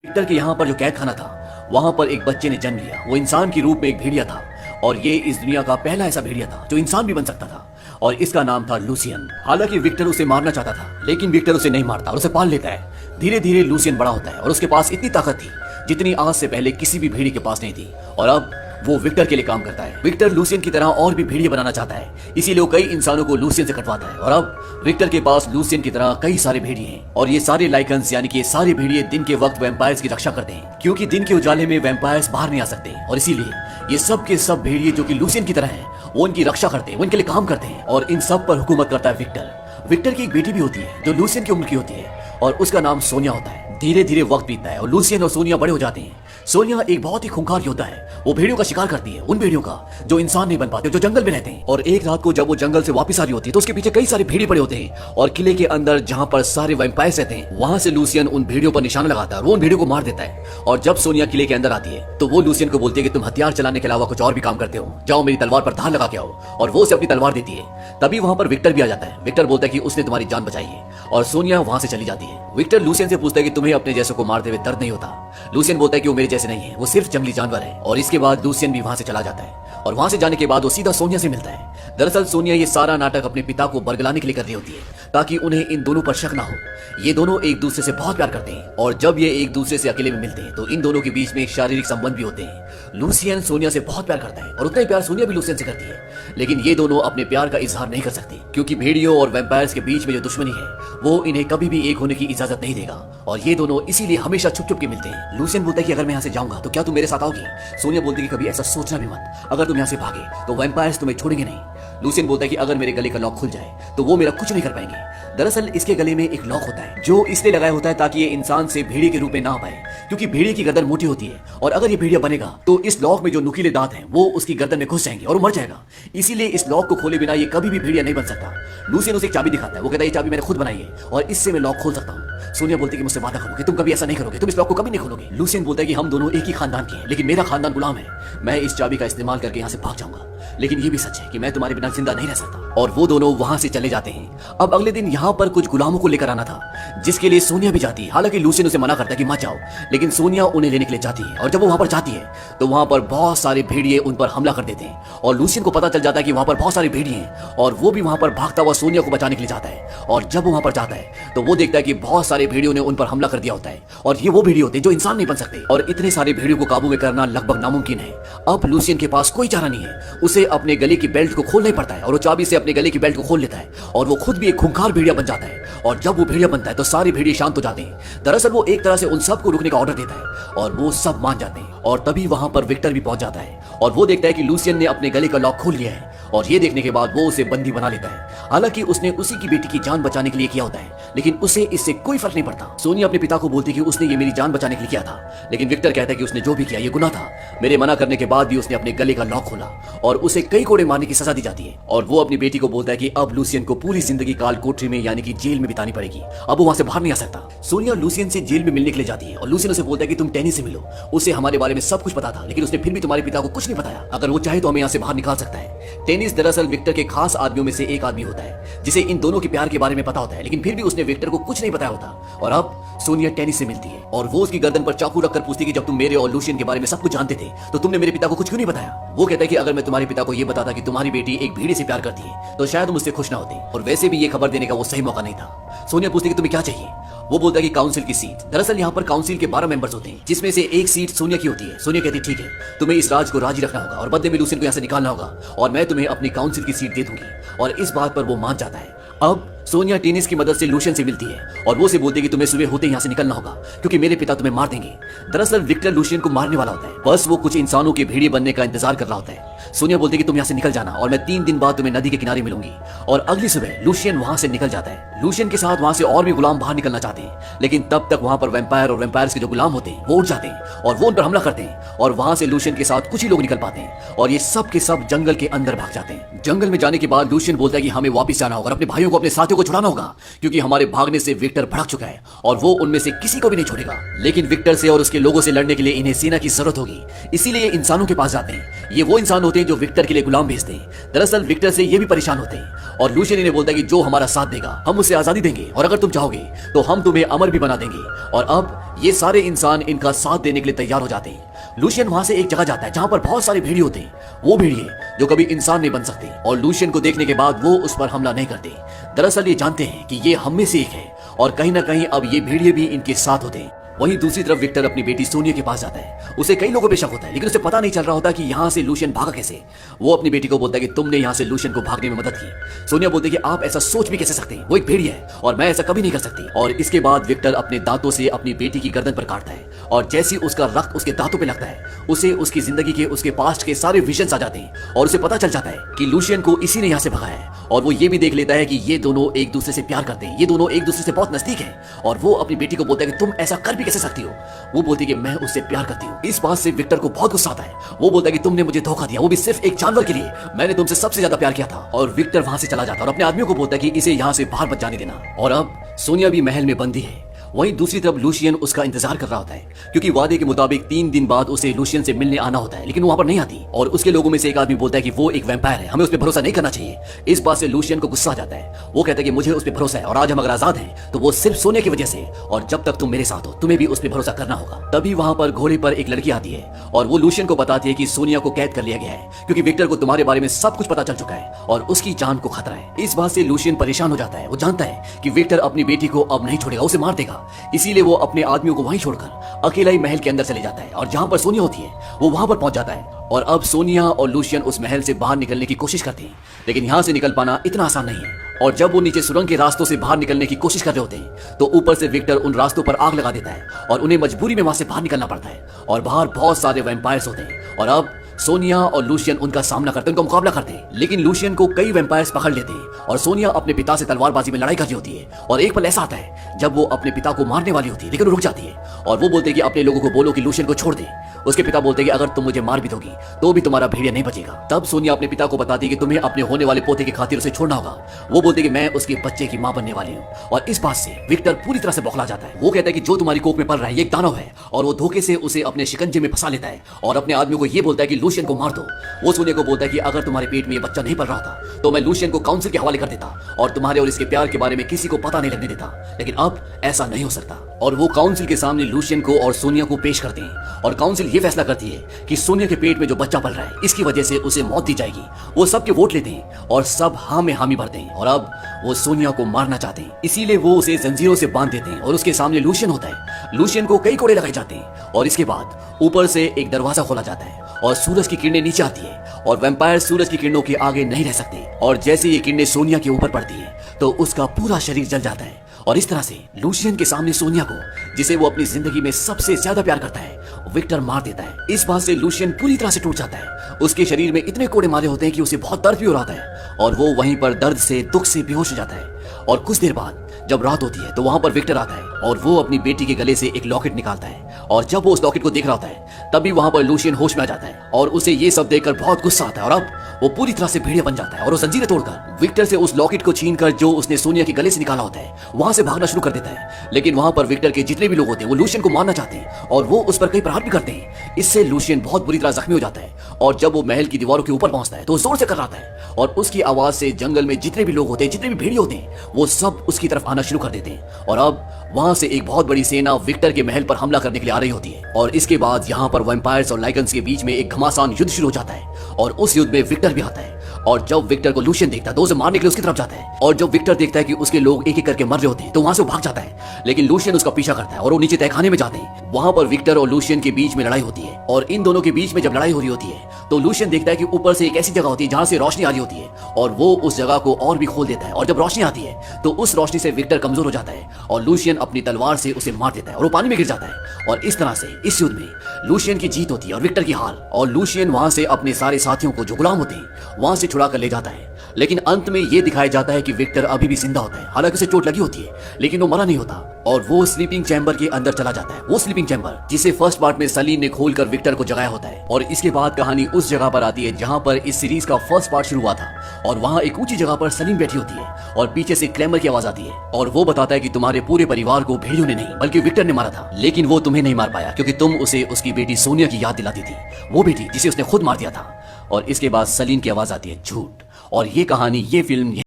Victor के यहाँ पर जो कैद खाना था वहां पर एक बच्चे ने जन्म लिया। वो इंसान के रूप में एक भेड़िया था और ये इस दुनिया का पहला ऐसा भेड़िया था जो इंसान भी बन सकता था और इसका नाम था लूसियन। हालांकि विक्टर उसे मारना चाहता था लेकिन विक्टर उसे नहीं मारता और उसे पाल लेता है। धीरे धीरे लूसियन बड़ा होता है और उसके पास इतनी ताकत थी जितनी आज से पहले किसी भी भेड़िए के पास नहीं थी और अब वो विक्टर के लिए काम करता है। विक्टर लूसियन की तरह और भी भेड़िए बनाना चाहता है, इसीलिए वो कई इंसानों को लूसियन से कटवाता है और अब विक्टर के पास लूसियन की तरह कई सारे भेड़िए हैं और ये सारे लाइकन्स यानी कि ये सारे भेड़िए दिन के वक्त वैम्पायर्स की रक्षा करते हैं क्योंकि दिन के उजाले में वैम्पायर्स बाहर नहीं आ सकते और इसीलिए ये सब के सब भेड़िए जो कि लूसियन की तरह हैं वो उनकी रक्षा करते हैं, वो इनके लिए काम करते हैं और इन सब पर हुकूमत करता है विक्टर। विक्टर की एक बेटी भी होती है जो लूसियन की उम्र की होती है और उसका नाम सोनिया होता है। धीरे धीरे वक्त बीतता है और लूसियन और सोनिया बड़े हो जाते हैं। सोनिया एक बहुत ही खूंखार योद्धा है। वो भेड़ियों का शिकार करती है, उन भेड़ियों का जो इंसान नहीं बन पाते, जो जंगल में रहते हैं। और एक रात को जब वो जंगल से वापस आ रही होती है तो उसके पीछे कई सारे भेड़िए पड़े होते हैं और किले के अंदर जहां पर सारे वैम्पायर्स रहते हैं वहां से लूसियन उन भेड़ियों पर निशाना लगाता है और वो उन भेड़ियों को मार देता है। और जब सोनिया किले के अंदर आती है तो वो लूसियन को बोलती है कि तुम हथियार चलाने के अलावा कुछ और भी काम करते हो, जाओ मेरी तलवार पर धार लगा के आओ। और वो उसे अपनी तलवार देती है। तभी वहां पर विक्टर भी आ जाता है। विक्टर बोलता है कि उसने तुम्हारी जान बचाई है और सोनिया वहां से चली जाती है। विक्टर लूसियन से पूछता है कि तुम्हें अपने जैसों को मारते हुए दर्द नहीं होता। लूसियन बोलता है कि वो मेरे जैसे नहीं है, वो सिर्फ जंगली जानवर है। और इसके बाद लूसियन भी वहां से चला जाता है और वहां से जाने के बाद वो सीधा सोनिया से मिलता है। दरअसल सोनिया ये सारा नाटक अपने पिता को बरगलाने के लिए कर रही होती है ताकि उन्हें इन दोनों पर शक ना हो। ये दोनों एक दूसरे से बहुत प्यार करते हैं और जब ये एक दूसरे से अकेले में मिलते हैं तो इन दोनों के बीच में एक शारीरिक संबंध भी होते हैं। लूसियन सोनिया से बहुत प्यार करता है और उतना ही प्यार सोनिया भी लूसियन से करती है, लेकिन ये दोनों अपने प्यार का इजहार नहीं कर सकते क्योंकि भेड़ियों और वैम्पायर्स के बीच में जो दुश्मनी है वो इन्हें कभी भी एक होने की इजाजत नहीं देगा और ये दोनों इसीलिए हमेशा छुप छुप के मिलते हैं। लूसियन बोलता है कि अगर मैं यहाँ से जाऊंगा तो क्या तुम मेरे साथ आओगी? सोनिया बोलती है कि कभी ऐसा सोचना भी मत, अगर तुम यहाँ से भागे तो वैम्पायर्स तुम्हें छोड़ेंगे नहीं। लूसियन बोलता है कि अगर मेरे गले का लॉक खुल जाए तो वो मेरा कुछ नहीं कर पाएंगे। दरअसल इसके गले में एक लॉक होता है जो इसलिए लगाया होता है ताकि ये इंसान से भेड़िए के रूप में ना आ पाए क्योंकि भेड़िए की गर्दन मोटी होती है और अगर ये भेड़िया बनेगा तो इस लॉक में जो नुकीले दांत हैं वो उसकी गर्दन में घुस जाएंगे और वो मर जाएगा। इसीलिए इस लॉक को खोले बिना ये कभी भी भेड़िया नहीं बन सकता। लूसियन उसे एक चाबी दिखाता है, वो कहता है ये चाबी मैंने खुद बनाई है और इससे मैं लॉक खोल सकता हूँ। सोनिया बोलती है कि मुझसे वादा करो कि तुम कभी ऐसा नहीं करोगे, तुम इस लॉक को कभी नहीं खोलोगे। लूसियन बोलता है कि हम दोनों एक ही खानदान के हैं लेकिन मेरा खानदान गुलाम है, मैं इस चाबी का इस्तेमाल करके यहाँ से भाग जाऊंगा, लेकिन ये भी सच है कि मैं तुम्हारे बिना जिंदा नहीं रह सकता। और वो दोनों वहां से चले जाते हैं। अब अगले दिन यहाँ पर कुछ गुलामों को लेकर आना था जिसके लिए सोनिया भी जाती है। हालांकि लूसियन उसे मना करता है कि मत जाओ, लेकिन सोनिया उन्हें लेने के लिए जाती है और जब वो वहां पर जाती है तो वहां पर बहुत सारे भेड़िए उन पर हमला कर देते हैं और लूसियन को पता चल जाता है कि वहां पर बहुत सारे भेड़िए हैं और वो भी वहां पर भागता हुआ सोनिया को बचाने के लिए जाता है। और जब वो वहां पर जाता है तो वो देखता है कि बहुत सारे भेड़ियों ने उन पर हमला कर दिया होता है और ये वो भेड़िए होते हैं जो इंसान नहीं बन सकते और इतने सारे भेड़ियों को काबू में करना लगभग नामुमकिन है। अब लूसियन के पास कोई चारा नहीं है, उसे अपने गले की बेल्ट को खोलना ही पड़ता है और वो चाबी से अपने गले की बेल्ट को खोल लेता है और वो खुद भी एक खूंखार भेड़िया बन जाता है। और जब वो भेड़िया बनता है तो सारे भेड़िए शांत हो जाते हैं। दरअसल वो एक तरह से उन सबको रुकने का ऑर्डर देता है और वो सब मान जाते हैं। और तभी वहां पर विक्टर भी पहुंच जाता है और वो देखता है कि लूसियन ने अपने गले का लॉक खोल लिया है और ये देखने के बाद वो उसे बंदी बना लेता है। हालांकि उसने उसी की बेटी की जान बचाने के लिए किया होता है लेकिन उसे इससे कोई फर्क नहीं पड़ता। सोनिया अपने पिता को बोलती है कि उसने ये मेरी जान बचाने के लिए किया था, लेकिन विक्टर कहता है कि उसने जो भी किया ये गुनाह था। मेरे मना करने के बाद भी उसने अपने गले का लॉक खोला और उसे कई कोड़े मारने की सजा दी जाती है। और वो अपनी बेटी को बोलता है कि अब लूसियन को पूरी जिंदगी काल कोठरी में यानी कि जेल में बितानी पड़ेगी, अब वो वहां से बाहर नहीं आ सकता। सोनिया लूसियन से जेल में मिलने के लिए जाती है और लूसियन उसे बोलता है कि तुम टेनी से मिलो, उसे हमारे बारे में सब कुछ पता था लेकिन उसने फिर भी तुम्हारे पिता को कुछ नहीं बताया, अगर वो चाहे तो हमें यहाँ से बाहर निकाल सकता है। टेनिस दरअसल विक्टर के खास आदमियों में से एक आदमी होता है जिसे इन दोनों के प्यार के बारे में पता होता है, लेकिन फिर भी उसने विक्टर को कुछ नहीं बताया होता। और अब सोनिया टेनिस से मिलती है और वो उसकी गर्दन पर चाकू रखकर पूछती है कि जब तुम मेरे और लूसियन के बारे में सब कुछ जानते थे तो तुमने मेरे पिता को कुछ क्यों नहीं बताया? वो कहता है कि अगर मैं तुम्हारे पिता को ये बताता कि तुम्हारी बेटी एक भेड़िए से प्यार करती है तो शायद मुझसे खुश ना होते और वैसे भी ये खबर देने का वो सही मौका नहीं था। सोनिया पूछती है कि तुम्हें क्या चाहिए? वो बोलता है कि काउंसिल की सीट। दरअसल यहाँ पर काउंसिल के 12 मेंबर्स होते हैं जिसमें से एक सीट सोनिया की होती है। सोनिया कहती है ठीक है, तुम्हें इस राज को राजी रखना होगा और बदले में लूसियन को यहाँ से निकालना होगा और मैं तुम्हें अपनी काउंसिल की सीट दे दूंगी। और इस बात पर वो मान जाता है। अब सोनिया टेनिस की मदद से लूसियन से मिलती है और वो उसे बोलती है कि तुम्हें सुबह होते ही यहाँ से निकलना होगा क्योंकि मेरे पिता तुम्हें मार देंगे। दरअसल विक्टर लूसियन को मारने वाला होता है, बस वो कुछ इंसानों के भेड़िए बनने का इंतजार कर रहा होता है। सोनिया बोलती है कि तुम यहाँ से निकल जाना और मैं 3 दिन बाद तुम्हें नदी के किनारे मिलूंगी। और अगली सुबह लूसियन वहां से निकल जाता है। लूसियन के साथ वहां से और भी गुलाम बाहर निकलना चाहते हैं लेकिन तब तक वहां पर वैम्पायर और वैम्पायर्स के जो गुलाम होते हैं वो उठ जाते हैं और वो उन पर हमला करते हैं और वहां से लूसियन के साथ कुछ ही लोग निकल पाते हैं और ये सब के सब जंगल के अंदर भाग जाते हैं। जंगल में जाने के बाद लूसियन बोलता है कि हमें वापस जाना होगा और अपने भाइयों को अपने साथियों को छुड़ाना होगा क्योंकि हमारे भागने से विक्टर भड़क चुका है और वो उनमें से किसी को भी नहीं छोड़ेगा। लेकिन विक्टर से और उसके लोगों से लड़ने के लिए इन्हें सेना की जरूरत होगी, इसीलिए ये इंसानों के पास जाते हैं। ये वो इंसान होते हैं जो विक्टर के लिए गुलाम भेजते हैं। दरअसल विक्टर से ये भी परेशान होते हैं और लूशियन इन्हें बोलता है कि जो हमारा साथ देगा हम उसे आजादी देंगे, और अगर तुम चाहोगे तो हम तुम्हें अमर भी बना देंगे। और अब ये सारे इंसान इनका साथ देने के लिए तैयार हो जाते हैं। लूशियन वहां से एक जगह जाता है जहां पर बहुत सारे भेड़िए होते हैं, वो भेड़िए जो कभी इंसान नहीं बन सकते, और लूशियन को देखने के बाद वो उस पर हमला नहीं करते। दरअसल ये जानते हैं कि ये हम में से एक है, और कहीं ना कहीं अब ये भेड़िए भी इनके साथ होते हैं। वहीं दूसरी तरफ विक्टर अपनी बेटी सोनिया के पास जाता है। उसे कई लोगों पे शक होता है, लेकिन उसे पता नहीं चल रहा होता कि यहाँ से लूशियन भागा कैसे। वो अपनी बेटी को बोलता है कि तुमने यहाँ से लूशियन को भागने में मदद की। सोनिया बोलती है कि आप ऐसा सोच भी कैसे सकते हैं, वो एक भेड़िया है और मैं ऐसा कभी नहीं कर सकती। और इसके बाद विक्टर अपने दांतों से अपनी बेटी की गर्दन पर काटता है, और जैसे उसका रक्त उसके दांतों पे लगता है, उसे उसकी जिंदगी के, उसके पास्ट के सारे विजन्स आ जाते हैं, और उसे पता चल जाता है कि लूशियन को इसी ने यहाँ से भगाया है। और वो ये भी देख लेता है कि ये दोनों एक दूसरे से प्यार करते हैं, ये दोनों एक दूसरे से बहुत नजदीक हैं। और वो अपनी बेटी को बोलता है कि तुम ऐसा कर भी कैसे सकती हो। वो बोलती है कि मैं उससे प्यार करती हूँ। इस बात से विक्टर को बहुत गुस्सा आता है। वो बोलता है कि तुमने मुझे धोखा दिया, वो भी सिर्फ एक जानवर के लिए। मैंने तुमसे सबसे ज्यादा प्यार किया था। और विक्टर वहां से चला जाता है और अपने आदमियों को बोलता है कि इसे यहाँ से बाहर मत जाने देना। और अब सोनिया भी महल में बंदी है। वहीं दूसरी तरफ लूशियन उसका इंतजार कर रहा होता है, क्योंकि वादे के मुताबिक 3 दिन बाद उसे लूशियन से मिलने आना होता है, लेकिन वहां पर नहीं आती। और उसके लोगों में से एक आदमी बोलता है कि वो एक वैम्पायर है, हमें उस पर भरोसा नहीं करना चाहिए। इस बात से लूशियन को गुस्सा आ जाता है। वो कहता है कि मुझे उस पर भरोसा है, और आज हम अगर आजाद हैं तो वो सिर्फ सोने की वजह से, और जब तक तुम मेरे साथ हो तुम्हें भी उस पर भरोसा करना होगा। तभी वहां पर घोड़े पर एक लड़की आती है, और वो लूशियन को बताती है कि सोनिया को कैद कर लिया गया है, क्योंकि विक्टर को तुम्हारे बारे में सब कुछ पता चल चुका है और उसकी जान को खतरा है। इस बात से लूशियन परेशान हो जाता है। वो जानता है कि विक्टर अपनी बेटी को अब नहीं छोड़ेगा, उसे मार देगा। इसीलिए वो अपने आदमियों को वहीं छोड़कर अकेला ही महल के अंदर चले जाता है, और जहां पर सोनिया होती है वो वहां पर पहुंच जाता है। और अब सोनिया और लूशियन उस महल से बाहर निकलने की कोशिश करते हैं, लेकिन यहां से निकल पाना इतना आसान नहीं है। और जब वो नीचे सुरंग के रास्तों से बाहर निकलने की कोशिश कर रहे होते हैं, तो ऊपर से विक्टर उन रास्तों पर आग लगा देता है, और उन्हें मजबूरी में वहां से बाहर निकलना पड़ता है। और बाहर बहुत सारे वैम्पायर्स होते हैं, और अब सोनिया और लूशियन उनका सामना करते हैं, उनका मुकाबला करते हैं। लेकिन लूशियन को कई वैम्पायर्स पकड़ लेते हैं, और सोनिया अपने पिता से तलवारबाजी में लड़ाई कर रही होती है। और एक पल ऐसा आता है जब वो अपने पिता को मारने वाली होती है, लेकिन वो रुक जाती है। और वो बोलते हैं कि अपने लोगों को बोलो कि लूशियन को छोड़ दे। उसके पिता बोलते हैं कि अगर तुम मुझे मार भी दोगी तो भी तुम्हारा भेड़िया नहीं बचेगा। तब सोनिया अपने पिता को बताती है कि तुम्हें अपने होने वाले पोते की खातिर उसे छोड़ना होगा। वो बोलते हैं कि मैं उसके बच्चे की मां बनने वाली हूँ। और इस बात से विक्टर पूरी तरह से बौखला जाता है। वो कहता है कि जो तुम्हारी कोख में पल रहा है ये एक दानव है, और वो धोखे से उसे अपने शिकंजे में फंसा लेता है, और अपने आदमियों को ये बोलता है कि लूशियन को मार दो। वो सोनिया को बोलता है कि अगर तुम्हारे पेट में ये बच्चा नहीं पल रहा था तो मैं लूशियन को काउंसिल के हवाले कर देता, और तुम्हारे और इसके प्यार के बारे में किसी को पता नहीं लगने देता। लेकिन अब ऐसा नहीं हो सकता। और वो काउंसिल के सामने लूशियन को और सोनिया को पेश करते हैं, और काउंसिल ये फैसला करती है कि सोनिया के पेट में जो बच्चा पल रहा है इसकी वजह से उसे मौत दी जाएगी। वो सबके वोट लेते हैं, और सब हाँ में हामी भरते हैं। और अब वो सोनिया को मारना चाहते हैं, इसीलिए वो उसे जंजीरों से बांध देते हैं, और उसके सामने लूशियन होता है। लूशियन को कई कोड़े लगाए जाते हैं, और इसके बाद ऊपर से एक दरवाजा खोला जाता है, और सूरज की किरणें नीचे आती है, और वैम्पायर सूरज की किरणों के आगे नहीं रह सकते। और जैसे ये किरणें सोनिया के ऊपर पड़ती है तो उसका पूरा शरीर जल जाता है। और इस तरह से लूशियन के सामने सोनिया को, जिसे वो अपनी जिंदगी में सबसे ज्यादा प्यार करता है, विक्टर मार देता है। इस बात से लूशियन पूरी तरह से टूट जाता है। उसके शरीर में इतने कोड़े मारे होते हैं कि उसे बहुत दर्द भी हो रहा है, और वो वहीं पर दर्द से, दुख से बेहोश हो जाता है। और कुछ देर बाद जब रात होती है तो वहां पर विक्टर आता है, और वो अपनी बेटी के गले से एक लॉकेट निकालता है। और जब वो उस लॉकेट को देख रहा होता है तभी वहां पर लूशियन होश में आ जाता है, और उसे ये सब देखकर बहुत गुस्सा आता है। और अब वो पूरी तरह से भेड़िया बन जाता है, और वो जंजीरें तोड़कर विक्टर से उस लॉकेट को छीनकर जो उसने सोनिया के गले से निकाला होता है वहां से भागना शुरू कर देता है। लेकिन वहां पर विक्टर के जितने भी लोग होते हैं वो लूशियन को मारना चाहते हैं, और वो उस पर कई प्रहार भी करते हैं। इससे लूशियन बहुत बुरी तरह जख्मी हो जाता है, और जब वो महल की दीवारों के ऊपर पहुंचता है तो जोर से कराता है, और उसकी आवाज से जंगल में जितने भी लोग होते हैं, जितने भी भेड़िए होते हैं, वो सब उसकी तरफ आना शुरू कर देते हैं। और अब वहां से एक बहुत बड़ी सेना विक्टर के महल पर हमला करने के लिए आ रही होती है। और इसके बाद यहाँ पर वैम्पायर्स और लाइकन्स के बीच में एक घमासान युद्ध शुरू हो जाता है, और उस युद्ध में विक्टर भी आता है। और जब विक्टर को लूशियन देखता है तो उसे मारने के लिए उसकी तरफ जाता है, और जब विक्टर देखता है कि उसके लोग एक एक करके मर रहे होते हैं तो वहां से वो भाग जाता है। लेकिन लूशियन उसका पीछा करता है, और वो नीचे तहखाने में जाते हैं। वहां पर विक्टर और लूशियन के बीच में लड़ाई होती है, और इन दोनों के बीच में जब लड़ाई हो रही होती है तो लूशियन देखता है कि ऊपर से एक ऐसी जगह होती है जहां से रोशनी आ रही होती है, और वो उस जगह को और भी खोल देता है। और जब रोशनी आती है तो उस रोशनी से विक्टर कमजोर हो जाता है, और लूशियन अपनी तलवार से उसे मार देता है, और वो पानी में गिर जाता है। और इस तरह से इस युद्ध में लूशियन की जीत होती है और विक्टर की हार। और लूशियन वहां से अपने सारे साथियों को जो गुलाम होते हैं वहां से छुड़ा कर ले जाता है। लेकिन अंत में यह दिखाया जाता है कि विक्टर अभी भी जिंदा होता है, हालांकि उसे चोट लगी होती है, लेकिन वो मरा नहीं होता, और वो स्लीपिंग चैम्बर के अंदर चला जाता है। वो स्लीपिंग चैम्बर जिसे फर्स्ट पार्ट में सलीम ने खोलकर विक्टर को जगाया होता है। और इसके बाद कहानी उस जगह पर आती है जहां पर इस सीरीज का फर्स्ट पार्ट शुरू हुआ था, और वहां एक ऊंची जगह पर सलीम बैठी होती है, और पीछे से क्लेमर की आवाज आती है, और वो बताता है कि तुम्हारे पूरे परिवार को भेड़ियों ने नहीं बल्कि विक्टर ने मारा था, लेकिन वो तुम्हें नहीं मार पाया क्योंकि तुम उसे उसकी बेटी सोनिया की याद दिलाती थी, वो बेटी जिसे उसने खुद मार दिया था। और इसके बाद सलीम की आवाज आती है झूठ। और ये कहानी, ये फिल्म